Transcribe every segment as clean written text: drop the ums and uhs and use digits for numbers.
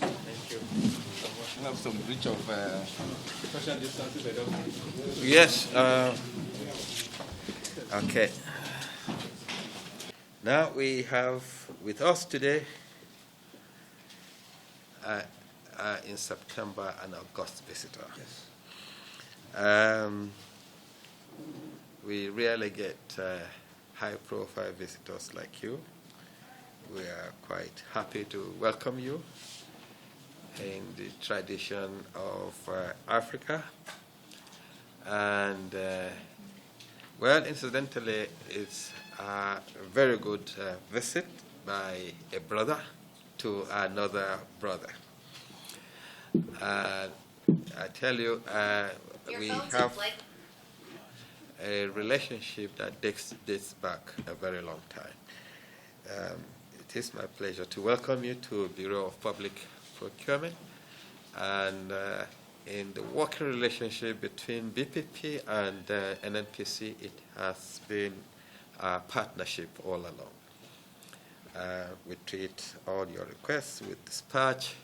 Thank you. I have some breach of Social distancing, I don't think. yes. Okay. Now we have with us today in September an August visitor. Yes. We rarely get high-profile visitors like you. We are quite happy to welcome you in the tradition of Africa. And, well, incidentally, it's a very good visit by a brother to another brother. I tell you, we have a relationship that dates back a very long time. It is my pleasure to welcome you to Bureau of Public Procurement, and in the working relationship between BPP and NNPC, it has been a partnership all along. We treat all your requests with dispatch,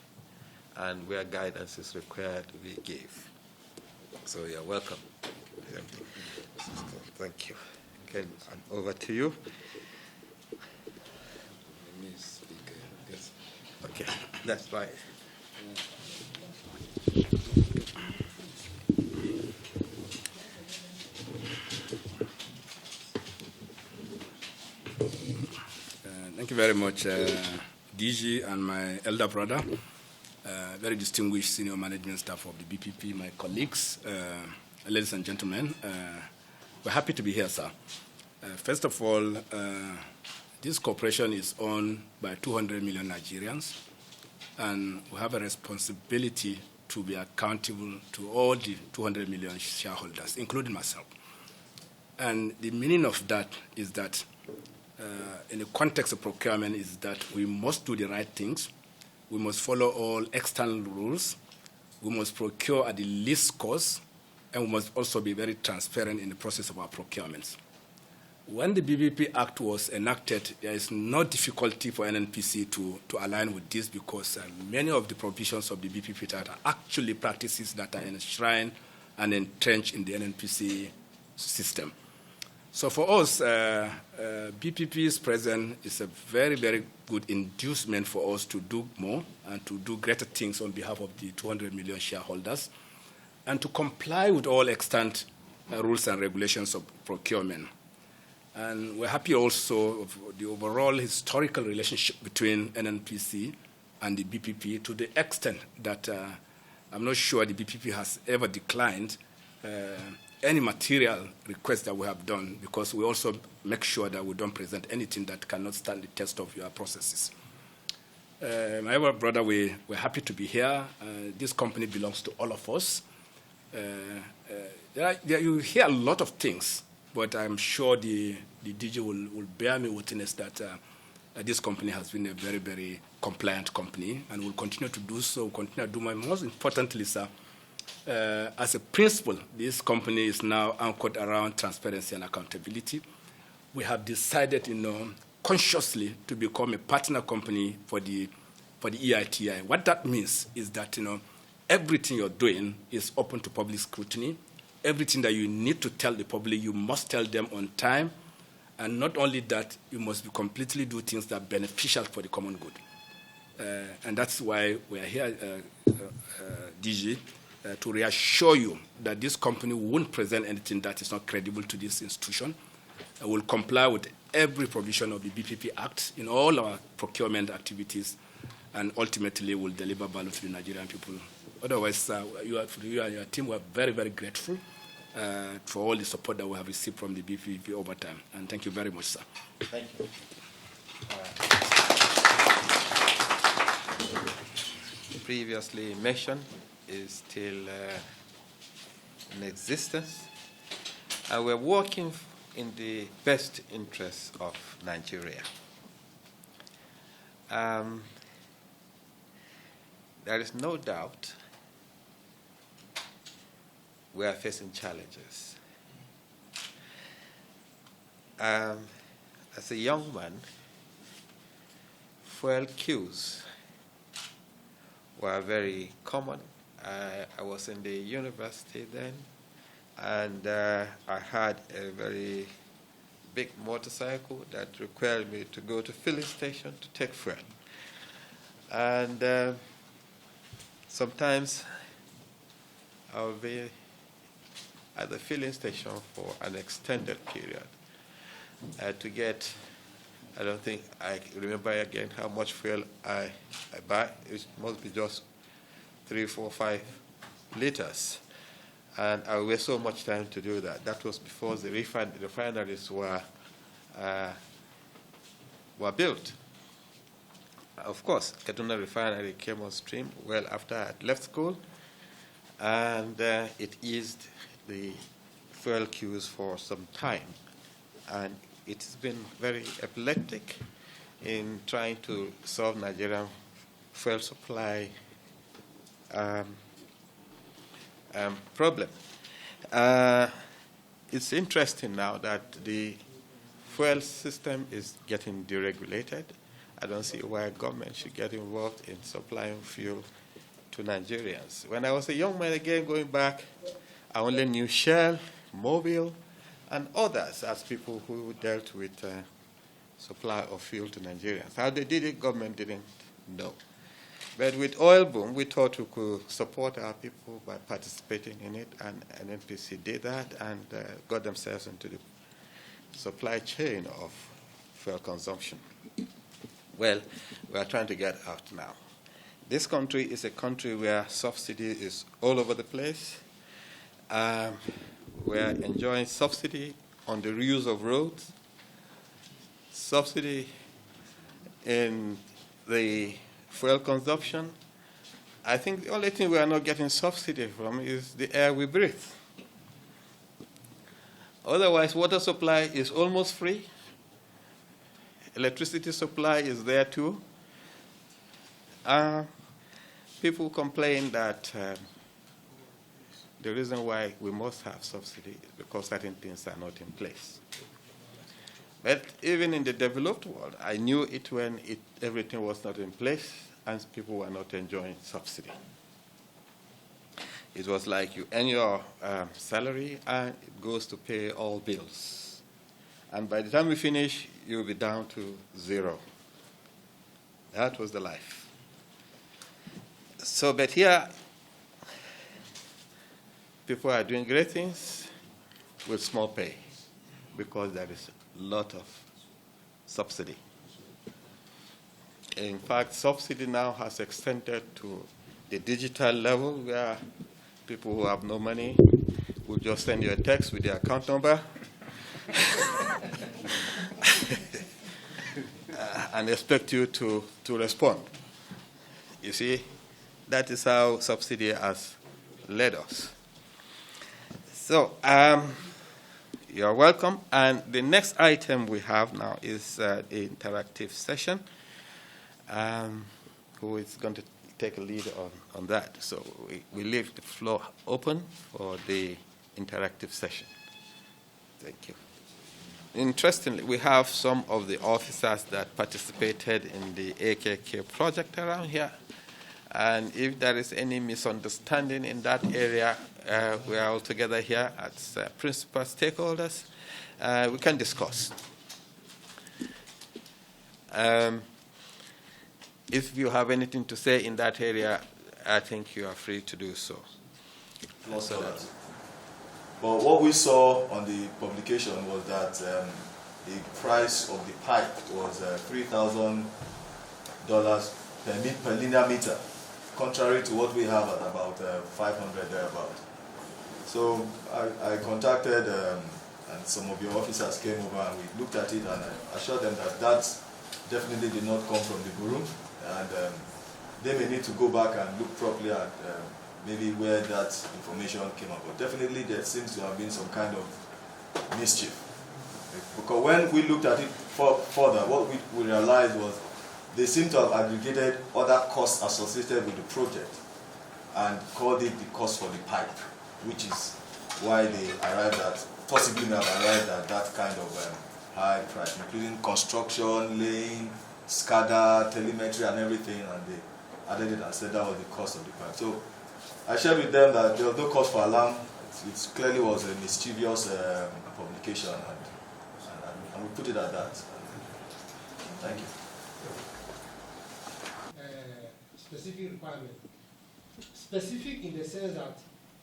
and where guidance is required, we give. So you're welcome. Thank you. Again, and over to you. Let me speak. Yes. Okay, that's fine. Thank you very much, DG and my elder brother, very distinguished senior management staff of the BPP, my colleagues, ladies and gentlemen. We're happy to be here, sir. First of all, this corporation is owned by 200 million Nigerians, and we have a responsibility to be accountable to all the 200 million shareholders, including myself. And the meaning of that is that in the context of procurement is that we must do the right things. We must follow all external rules. We must procure at the least cost, and we must also be very transparent in the process of our procurements. When the BPP Act was enacted, there is no difficulty for NNPC to align with this because many of the provisions of the BPP Act are actually practices that are enshrined and entrenched in the NNPC system. So for us, BPP's presence is a very, very good inducement for us to do more and to do greater things on behalf of the 200 million shareholders and to comply with all extant rules and regulations of procurement. And we're happy also of the overall historical relationship between NNPC and the BPP to the extent that I'm not sure the BPP has ever declined any material request that we have done, because we also make sure that we don't present anything that cannot stand the test of your processes. My elder brother, we're happy to be here. This company belongs to all of us. You hear a lot of things, but I'm sure the DG will bear me witness that this company has been a very, very compliant company and will continue to do so, continue to do my most importantly, sir. As a principle, this company is now anchored around transparency and accountability. We have decided, consciously to become a partner company for the EITI. What that means is that, everything you're doing is open to public scrutiny. Everything that you need to tell the public, you must tell them on time. And not only that, you must completely do things that are beneficial for the common good. And that's why we are here, DG, to reassure you that this company won't present anything that is not credible to this institution. Will comply with every provision of the BPP Act in all our procurement activities, and ultimately will deliver value to the Nigerian people. Otherwise, you and your team were very, very grateful for all the support that we have received from the BPP over time. And thank you very much, sir. Thank you. Previously mentioned is still in existence, and we're working in the best interests of Nigeria. There is no doubt we are facing challenges. As a young man, fuel queues were very common. I was in the university then, and I had a very big motorcycle that required me to go to filling station to take fuel. And sometimes I'll be at the filling station for an extended period to get, I don't think I remember again how much fuel I buy. It must be just 3, 4, 5 liters. And I waste so much time to do that. That was before the refineries were built. Of course, Kaduna Refinery came on stream well after I had left school, and it eased the fuel queues for some time. And it has been very epileptic in trying to solve Nigerian fuel supply problem. It's interesting now that the fuel system is getting deregulated. I don't see why government should get involved in supplying fuel to Nigerians. When I was a young man, again, going back, I only knew Shell, Mobil, and others as people who dealt with supply of fuel to Nigerians. How they did it, government didn't know. But with oil boom, we thought we could support our people by participating in it, and NNPC did that and got themselves into the supply chain of fuel consumption. Well, we are trying to get out now. This country is a country where subsidy is all over the place. We are enjoying subsidy on the reuse of roads, subsidy in the fuel consumption. I think the only thing we are not getting subsidy from is the air we breathe. Otherwise, water supply is almost free. Electricity supply is there too. People complain that the reason why we must have subsidy is because certain things are not in place. But even in the developed world, I knew it when everything was not in place and people were not enjoying subsidy. It was like you earn your salary and it goes to pay all bills. And by the time we finish, you'll be down to 0. That was the life. So, but here, people are doing great things with small pay because there is a lot of subsidy. In fact, subsidy now has extended to the digital level where people who have no money will just send you a text with their account number and expect you to respond. You see, that is how subsidy has led us. So you're welcome. And the next item we have now is the interactive session. Who is going to take a lead on that? So we leave the floor open for the interactive session. Thank you. Interestingly, we have some of the officers that participated in the AKK project around here. And if there is any misunderstanding in that area, we are all together here as principal stakeholders. We can discuss. If you have anything to say in that area, I think you are free to do so. But what we saw on the publication was that the price of the pipe was $3,000 per linear meter, contrary to what we have at about 500 thereabout. So I contacted, and some of your officers came over and we looked at it, and I assured them that that definitely did not come from the guru, and they may need to go back and look properly at maybe where that information came up. But definitely there seems to have been some kind of mischief. Because when we looked at it further, what we realized was they seem to have aggregated other costs associated with the project and called it the cost for the pipe, which is why they arrived at, possibly may have arrived at that kind of high price, including construction, laying, SCADA, telemetry and everything, and they added it and said that was the cost of the pipe. So I shared with them that there was no cause for alarm. It clearly was a mischievous publication, and we put it at that. Thank you. Specific requirement. Specific in the sense that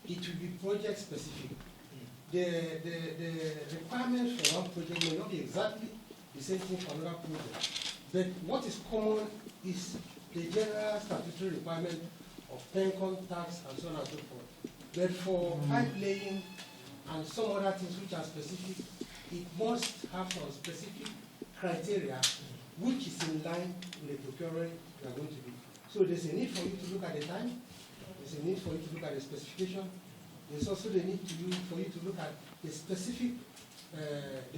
it will be project specific. The requirements for one project may not be exactly the same thing for another project. But what is common is the general statutory requirement of PENCON tax and so on and so forth. But for pipe laying and some other things which are specific, it must have some specific criteria which is in line with the procurement you are going to do. So there's a need for you to look at the time, there's a need for you to look at the specification, there's also the need for you to look at the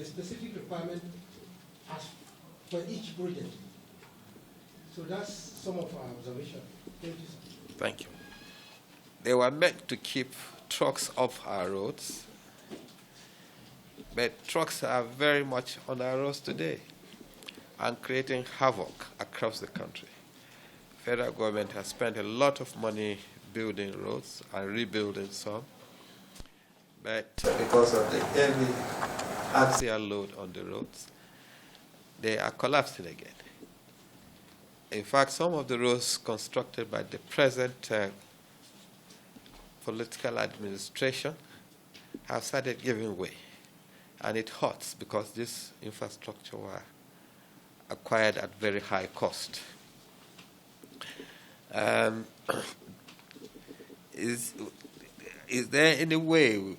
specific requirement as for each project. So that's some of our observations. Thank you, sir. Thank you. They were meant to keep trucks off our roads, but trucks are very much on our roads today and creating havoc across the country. Federal government has spent a lot of money building roads and rebuilding some, but because of the heavy axial load on the roads, they are collapsing again. In fact, some of the roads constructed by the present political administration have started giving way, and it hurts because this infrastructure were acquired at very high cost. Is there any way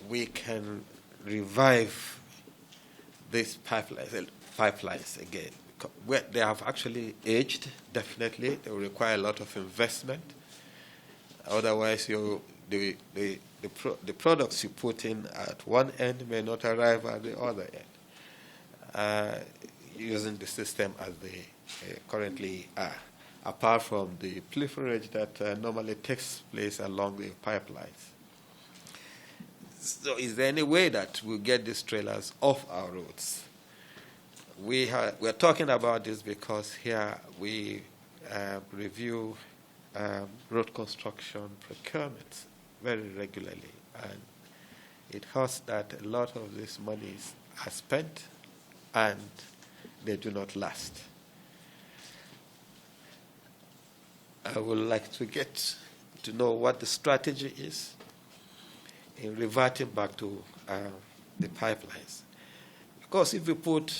we can revive these pipelines again? They have actually aged, definitely. They will require a lot of investment. Otherwise, the products you put in at one end may not arrive at the other end, using the system as they currently are, apart from the pilferage that normally takes place along the pipelines. So is there any way that we'll get these trailers off our roads? We're talking about this because here we review road construction procurements very regularly, and it hurts that a lot of these monies are spent and they do not last. I would like to get to know what the strategy is in reverting back to the pipelines. Because if we put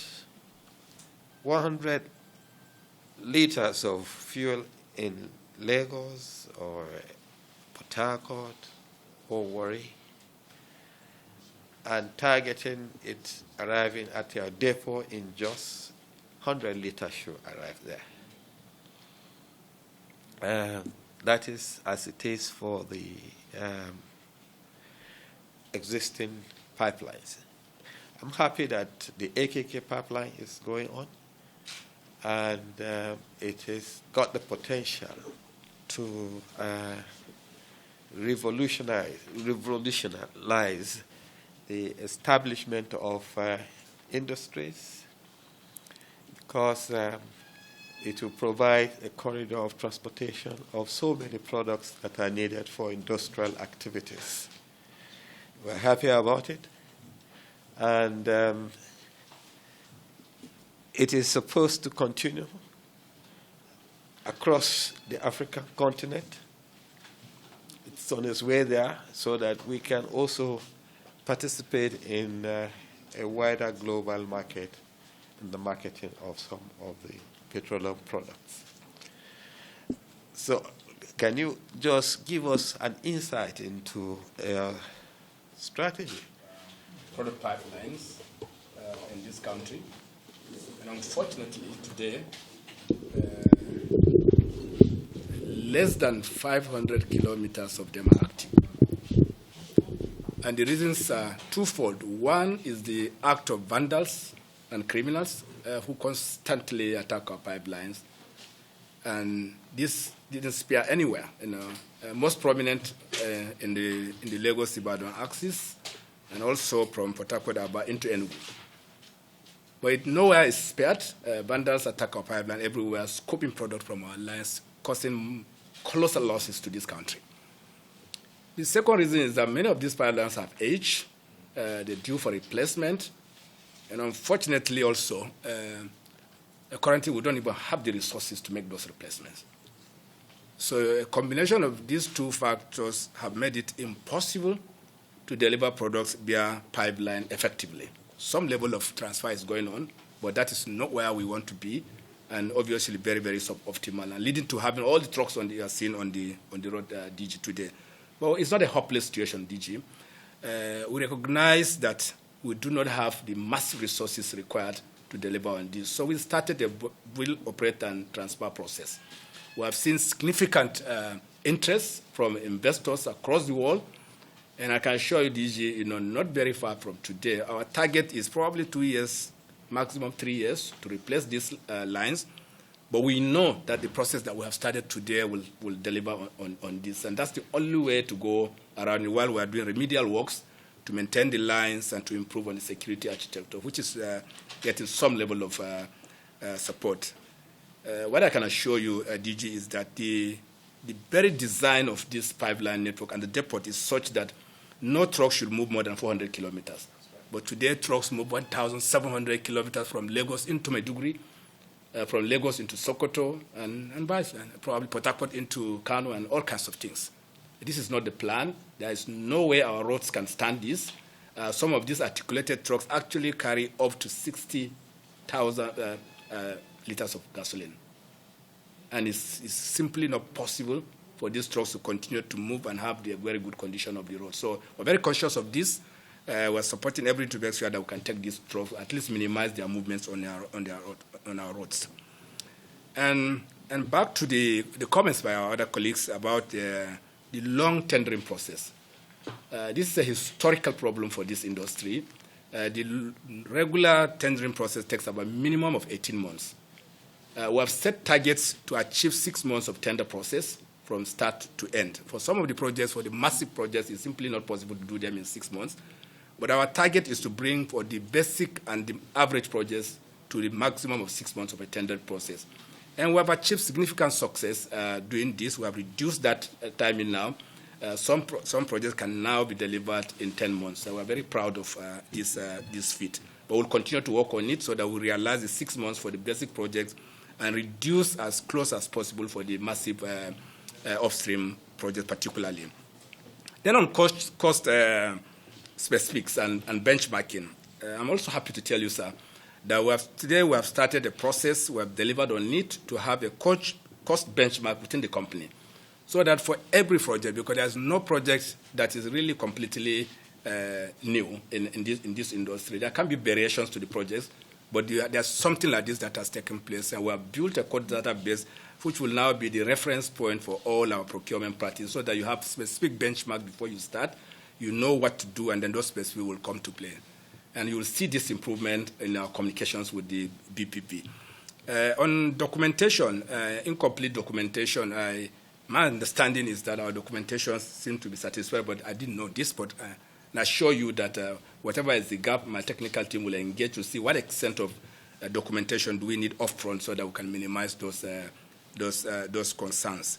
100 liters of fuel in Lagos or Port Harcourt or Warri and targeting it arriving at your depot in Jos, 100 liters should arrive there. That is as it is for the existing pipelines. I'm happy that the AKK pipeline is going on, and it has got the potential to revolutionize the establishment of industries, because it will provide a corridor of transportation of so many products that are needed for industrial activities. We're happy about it, and it is supposed to continue across the African continent. It's on its way there so that we can also participate in a wider global market in the marketing of some of the petroleum products. So can you just give us an insight into strategy for the pipelines in this country? And unfortunately, today, less than 500 kilometers of them are active. And the reasons are twofold. One is the act of vandals and criminals who constantly attack our pipelines. And this didn't spare anywhere. Most prominent in the Lagos-Ibadan axis, and also from Port Harcourt into Enugu. But nowhere is spared. Vandals attack our pipeline everywhere, scoping product from our lines causing colossal losses to this country. The second reason is that many of these pipelines have aged. They're due for replacement. And unfortunately also, currently we don't even have the resources to make those replacements. So a combination of these two factors have made it impossible to deliver products via pipeline effectively. Some level of transfer is going on, but that is not where we want to be, and obviously very, very suboptimal, and leading to having all the trucks you are seeing on the road, DG, today. But it's not a hopeless situation, DG. We recognize that we do not have the massive resources required to deliver on this. So we started a will operate and transfer process. We have seen significant interest from investors across the world, and I can assure you, DG, not very far from today, our target is probably 2 years, maximum 3 years, to replace these lines. But we know that the process that we have started today will deliver on this, and that's the only way to go around it while we are doing remedial works to maintain the lines and to improve on the security architecture, which is getting some level of support. What I can assure you, DG, is that the very design of this pipeline network and the depot is such that no truck should move more than 400 kilometers. But today, trucks move 1,700 kilometers from Lagos into Maiduguri, from Lagos into Sokoto, and probably Port Harcourt into Kano, and all kinds of things. This is not the plan. There is no way our roads can stand this. Some of these articulated trucks actually carry up to 60,000 liters of gasoline. And it's simply not possible for these trucks to continue to move and have the very good condition of the road. So we're very conscious of this. We're supporting everything to make sure that we can take these trucks, at least minimize their movements on our roads. And back to the comments by our other colleagues about the long tendering process. This is a historical problem for this industry. The regular tendering process takes about a minimum of 18 months. We have set targets to achieve 6 months of tender process from start to end. For some of the projects, for the massive projects, it's simply not possible to do them in 6 months. But our target is to bring for the basic and the average projects to the maximum of 6 months of a tender process. And we have achieved significant success doing this. We have reduced that timing now. Some projects can now be delivered in 10 months. So we're very proud of this feat. But we'll continue to work on it so that we realize the 6 months for the basic projects and reduce as close as possible for the massive upstream projects particularly. Then on cost specifics and benchmarking, I'm also happy to tell you, sir, that today we have started a process, we have delivered on it to have a cost benchmark within the company, so that for every project, because there's no project that is really completely new in this industry, there can be variations to the projects, but there's something like this that has taken place, and we have built a cost database which will now be the reference point for all our procurement practices, so that you have specific benchmark before you start, you know what to do, and then those specific will come to play. And you will see this improvement in our communications with the BPP. On documentation, incomplete documentation, my understanding is that our documentation seems to be satisfied, but I didn't know this, but I assure you that whatever is the gap, my technical team will engage to see what extent of documentation do we need upfront so that we can minimize those concerns.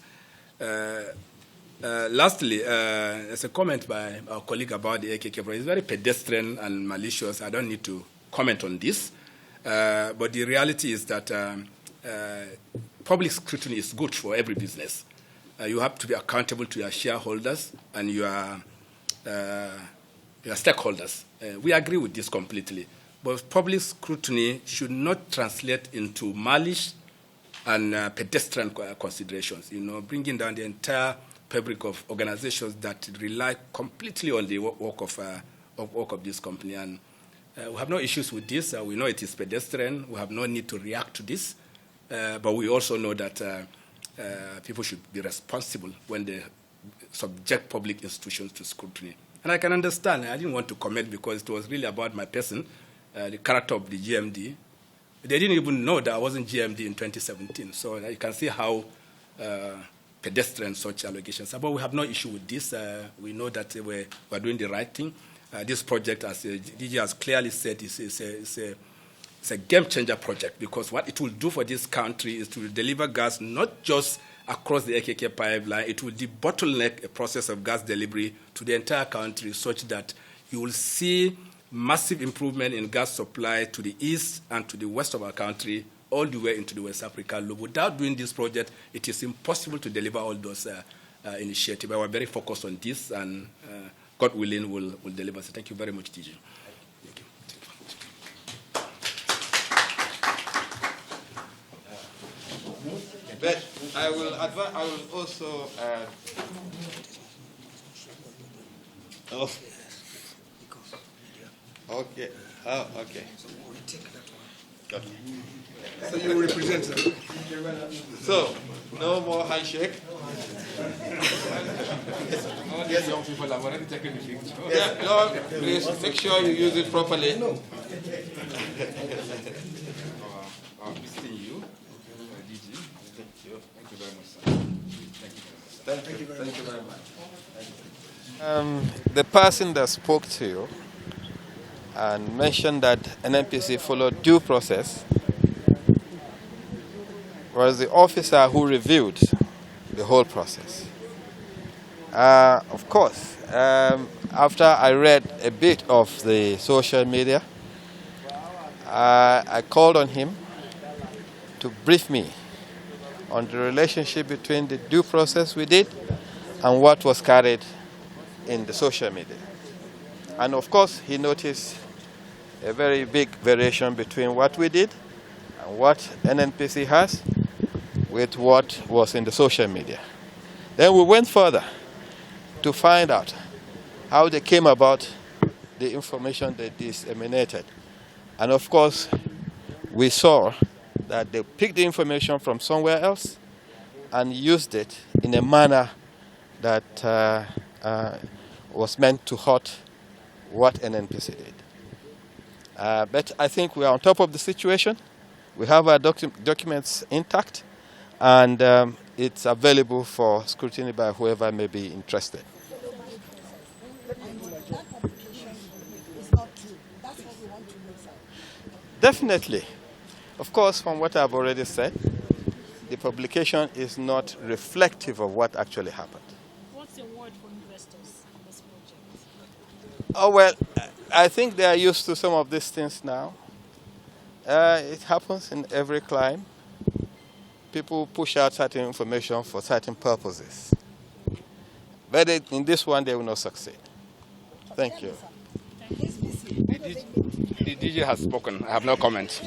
Lastly, there's a comment by our colleague about the AKK project. It's very pedestrian and malicious. I don't need to comment on this. But the reality is that public scrutiny is good for every business. You have to be accountable to your shareholders and your stakeholders. We agree with this completely. But public scrutiny should not translate into malice and pedestrian considerations, bringing down the entire fabric of organizations that rely completely on the work of this company. And we have no issues with this. We know it is pedestrian. We have no need to react to this. But we also know that people should be responsible when they subject public institutions to scrutiny. And I can understand. I didn't want to comment because it was really about my person, the character of the GMD. They didn't even know that I wasn't GMD in 2017. So you can see how pedestrian such allegations are. But we have no issue with this. We know that we're doing the right thing. This project, as DG has clearly said, is a game-changer project, because what it will do for this country is to deliver gas not just across the AKK pipeline. It will debottleneck a process of gas delivery to the entire country such that you will see massive improvement in gas supply to the east and to the west of our country, all the way into the West Africa loop. Without doing this project, it is impossible to deliver all those initiatives. But we're very focused on this, and God willing, we'll deliver. So thank you very much, TJ. Thank you. But I will also. Oh. Okay. Oh, okay. Got it. So you represent them. So, no more handshake. Yes, young people have already taken the picture. Yeah, no, please make sure you use it properly. Visiting you, DG. Thank you. Thank you very much, sir. Thank you very much. The person that spoke to you and mentioned that NNPC followed due process was the officer who reviewed the whole process. Of course, after I read a bit of the social media, I called on him to brief me on the relationship between the due process we did and what was carried in the social media. And of course, he noticed a very big variation between what we did and what NNPC has with what was in the social media. Then we went further to find out how they came about the information they disseminated. And of course, we saw that they picked the information from somewhere else and used it in a manner that was meant to hurt what NNPC did. But I think we are on top of the situation. We have our documents intact, and it's available for scrutiny by whoever may be interested. Definitely. Of course, from what I've already said, the publication is not reflective of what actually happened. What's the word for investors in this project? Oh, well, I think they are used to some of these things now. It happens in every climb. People push out certain information for certain purposes. But in this one, they will not succeed. Thank you. The DJ has spoken. I have no comment.